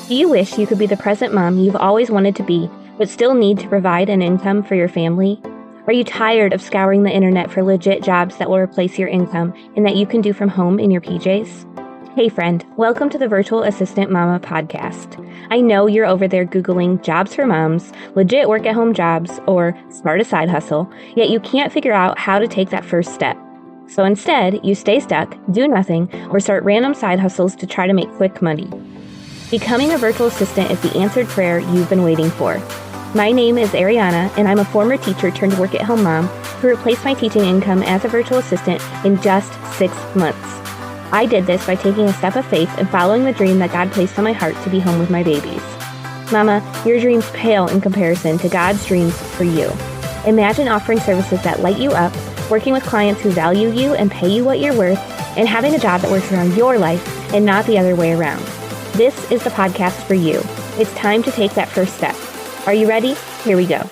Do you wish you could be the present mom you've always wanted to be, but still need to provide an income for your family? Are you tired of scouring the internet for legit jobs that will replace your income and that you can do from home in your PJs? Hey friend, welcome to the Virtual Assistant Mama podcast. I know you're over there Googling jobs for moms, legit work at home jobs, or start a side hustle, yet you can't figure out how to take that first step. So instead, you stay stuck, do nothing, or start random side hustles to try to make quick money. Becoming a virtual assistant is the answered prayer you've been waiting for. My name is Ariana, and I'm a former teacher turned work-at-home mom who replaced my teaching income as a virtual assistant in just 6 months. I did this by taking a step of faith and following the dream that God placed on my heart to be home with my babies. Mama, your dreams pale in comparison to God's dreams for you. Imagine offering services that light you up, working with clients who value you and pay you what you're worth, and having a job that works around your life and not the other way around. This is the podcast for you. It's time to take that first step. Are you ready? Here we go.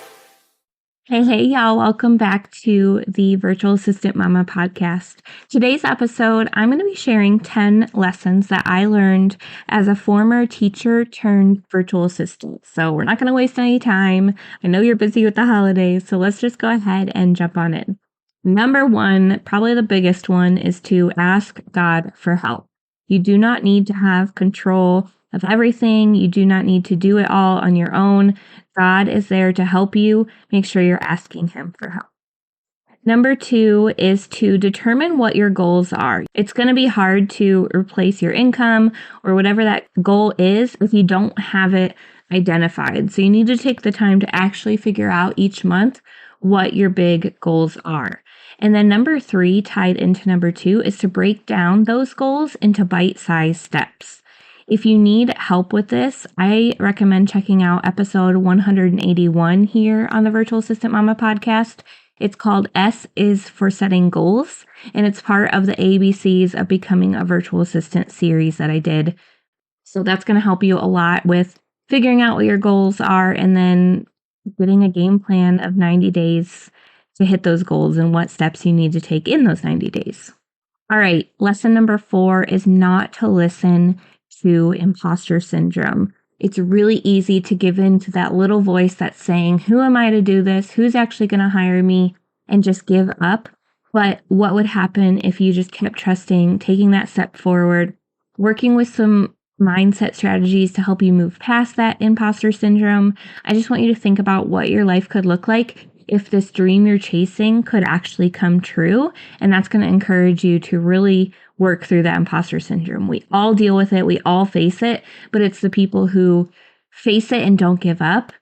Hey, y'all. Welcome back to the Virtual Assistant Mama podcast. Today's episode, I'm going to be sharing 10 lessons that I learned as a former teacher turned virtual assistant. So we're not going to waste any time. I know you're busy with the holidays, so let's just go ahead and jump on in. Number one, probably the biggest one, is to ask God for help. You do not need to have control of everything. You do not need to do it all on your own. God is there to help you. Make sure you're asking Him for help. Number two is to determine what your goals are. It's going to be hard to replace your income or whatever that goal is if you don't have it identified. So you need to take the time to actually figure out each month what your big goals are. And then number three, tied into number two, is to break down those goals into bite-sized steps. If you need help with this, I recommend checking out episode 181 here on the Virtual Assistant Mama podcast. It's called S is for Setting Goals, and it's part of the ABCs of Becoming a Virtual Assistant series that I did. So that's going to help you a lot with figuring out what your goals are and then getting a game plan of 90 days to hit those goals and what steps you need to take in those 90 days. All right, lesson number 4 is not to listen to imposter syndrome. It's really easy to give in to that little voice that's saying, who am I to do this? Who's actually going to hire me? And just give up. But what would happen if you just kept trusting, taking that step forward, working with some mindset strategies to help you move past that imposter syndrome? I just want you to think about what your life could look like if this dream you're chasing could actually come true. And that's going to encourage you to really work through that imposter syndrome. We all deal with it. We all face it, but it's the people who face it and don't give up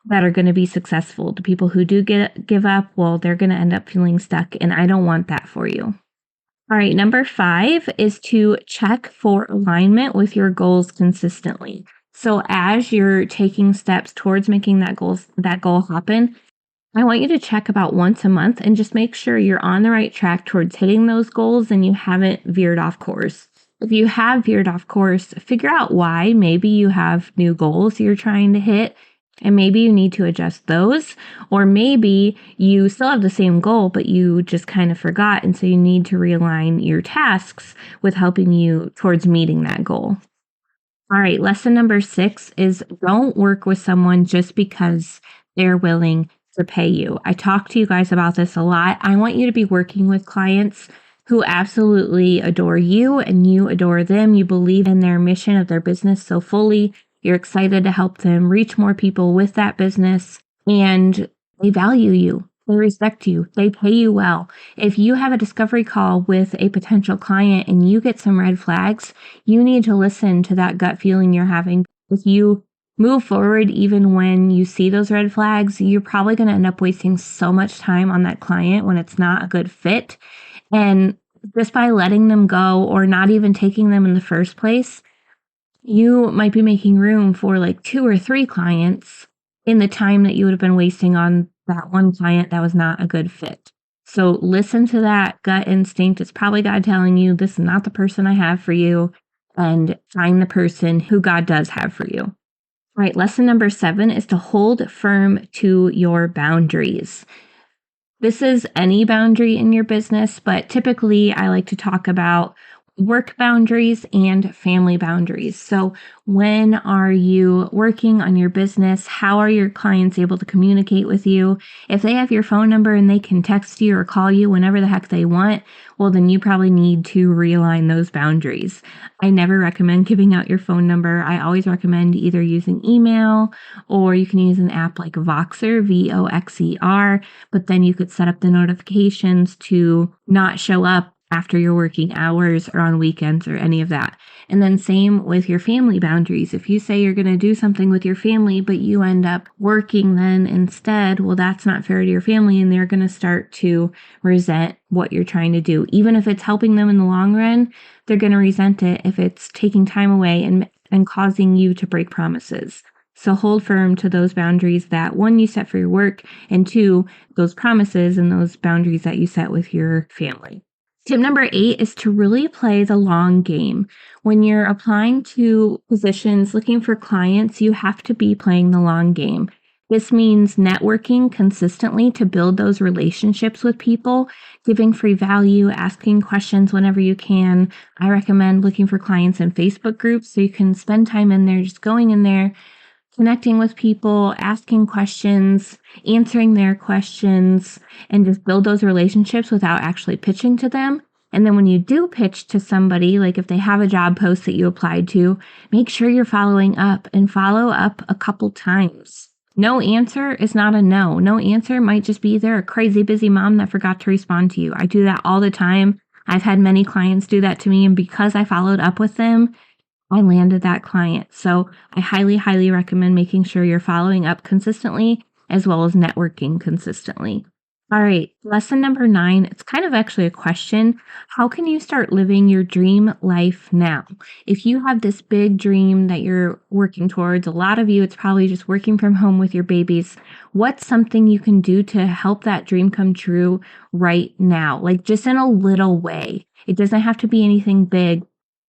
that are going to be successful. The people who do give up, well, they're going to end up feeling stuck. And I don't want that for you. All right, number 5 is to check for alignment with your goals consistently. So as you're taking steps towards making that goal happen, I want you to check about once a month and just make sure you're on the right track towards hitting those goals and you haven't veered off course. If you have veered off course, figure out why. Maybe you have new goals you're trying to hit and maybe you need to adjust those, or maybe you still have the same goal, but you just kind of forgot. And so you need to realign your tasks with helping you towards meeting that goal. All right, lesson number 6 is don't work with someone just because they're willing to pay you. I talk to you guys about this a lot. I want you to be working with clients who absolutely adore you and you adore them. You believe in their mission of their business so fully. You're excited to help them reach more people with that business, and they value you. They respect you. They pay you well. If you have a discovery call with a potential client and you get some red flags, you need to listen to that gut feeling you're having. If you move forward, even when you see those red flags, you're probably going to end up wasting so much time on that client when it's not a good fit. And just by letting them go or not even taking them in the first place, you might be making room for like 2 or 3 clients in the time that you would have been wasting on that one client that was not a good fit. So listen to that gut instinct. It's probably God telling you, this is not the person I have for you, and find the person who God does have for you. All right, lesson number 7 is to hold firm to your boundaries. This is any boundary in your business, but typically I like to talk about work boundaries and family boundaries. So when are you working on your business? How are your clients able to communicate with you? If they have your phone number and they can text you or call you whenever the heck they want, well, then you probably need to realign those boundaries. I never recommend giving out your phone number. I always recommend either using email or you can use an app like Voxer, Voxer, but then you could set up the notifications to not show up after your working hours or on weekends or any of that. And then same with your family boundaries. If you say you're going to do something with your family, but you end up working then instead, well, that's not fair to your family and they're going to start to resent what you're trying to do. Even if it's helping them in the long run, they're going to resent it if it's taking time away and causing you to break promises. So hold firm to those boundaries that one, you set for your work, and two, those promises and those boundaries that you set with your family. Tip number 8 is to really play the long game. When you're applying to positions, looking for clients, you have to be playing the long game. This means networking consistently to build those relationships with people, giving free value, asking questions whenever you can. I recommend looking for clients in Facebook groups so you can spend time in there, just going in there, connecting with people, asking questions, answering their questions, and just build those relationships without actually pitching to them. And then when you do pitch to somebody, like if they have a job post that you applied to, make sure you're following up and follow up a couple times. No answer is not a no. No answer might just be they're a crazy busy mom that forgot to respond to you. I do that all the time. I've had many clients do that to me, and because I followed up with them, I landed that client. So I highly, highly recommend making sure you're following up consistently as well as networking consistently. All right, lesson number 9, it's kind of actually a question. How can you start living your dream life now? If you have this big dream that you're working towards, a lot of you, it's probably just working from home with your babies. What's something you can do to help that dream come true right now? Like just in a little way. It doesn't have to be anything big.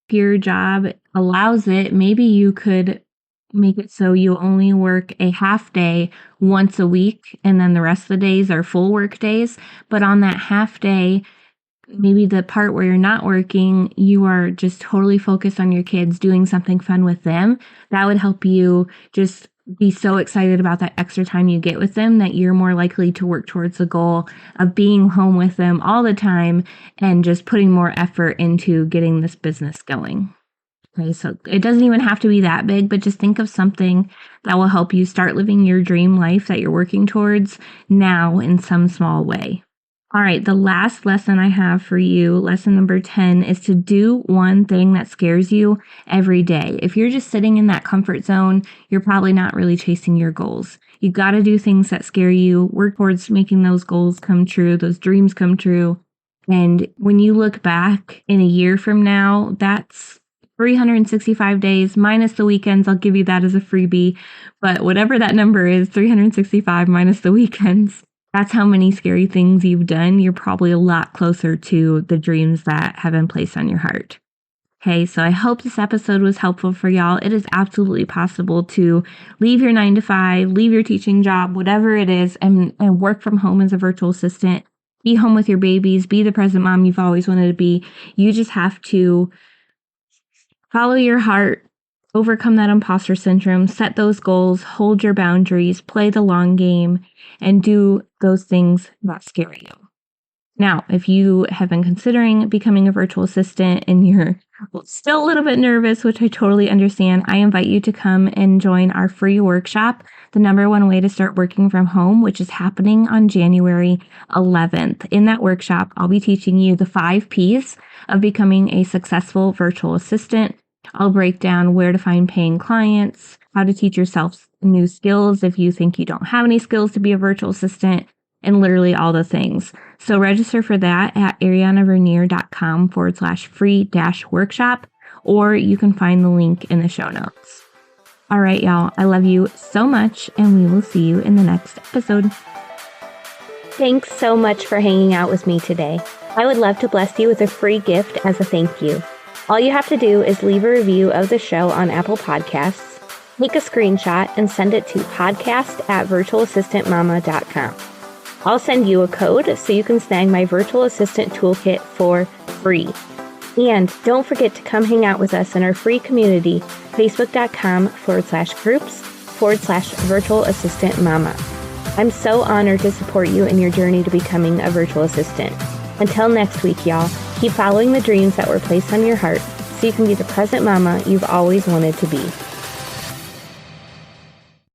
If your job allows it, maybe you could make it so you only work a half day once a week and then the rest of the days are full work days. But on that half day, maybe the part where you're not working, you are just totally focused on your kids, doing something fun with them. That would help you just be so excited about that extra time you get with them that you're more likely to work towards the goal of being home with them all the time and just putting more effort into getting this business going. Okay, so it doesn't even have to be that big, but just think of something that will help you start living your dream life that you're working towards now in some small way. All right, the last lesson I have for you, lesson number 10, is to do one thing that scares you every day. If you're just sitting in that comfort zone, you're probably not really chasing your goals. You've got to do things that scare you, work towards making those goals come true, those dreams come true. And when you look back in a year from now, that's 365 days minus the weekends. I'll give you that as a freebie. But whatever that number is, 365 minus the weekends, that's how many scary things you've done. You're probably a lot closer to the dreams that have been placed on your heart. Okay, so I hope this episode was helpful for y'all. It is absolutely possible to leave your 9-to-5, leave your teaching job, whatever it is, and work from home as a virtual assistant. Be home with your babies, be the present mom you've always wanted to be. You just have to follow your heart, overcome that imposter syndrome, set those goals, hold your boundaries, play the long game, and do those things that scare you. Now, if you have been considering becoming a virtual assistant and you're still a little bit nervous, which I totally understand, I invite you to come and join our free workshop, The Number One Way to Start Working from Home, which is happening on January 11th. In that workshop, I'll be teaching you the 5 Ps of becoming a successful virtual assistant. I'll break down where to find paying clients, how to teach yourself new skills if you think you don't have any skills to be a virtual assistant, and literally all the things. So register for that at arianavernier.com/free-workshop, or you can find the link in the show notes. All right, y'all, I love you so much, and we will see you in the next episode. Thanks so much for hanging out with me today. I would love to bless you with a free gift as a thank you. All you have to do is leave a review of the show on Apple Podcasts, take a screenshot, and send it to podcast@virtualassistantmama.com. I'll send you a code so you can snag my virtual assistant toolkit for free. And don't forget to come hang out with us in our free community, facebook.com/groups/virtual assistant mama. I'm so honored to support you in your journey to becoming a virtual assistant. Until next week, y'all, keep following the dreams that were placed on your heart so you can be the present mama you've always wanted to be.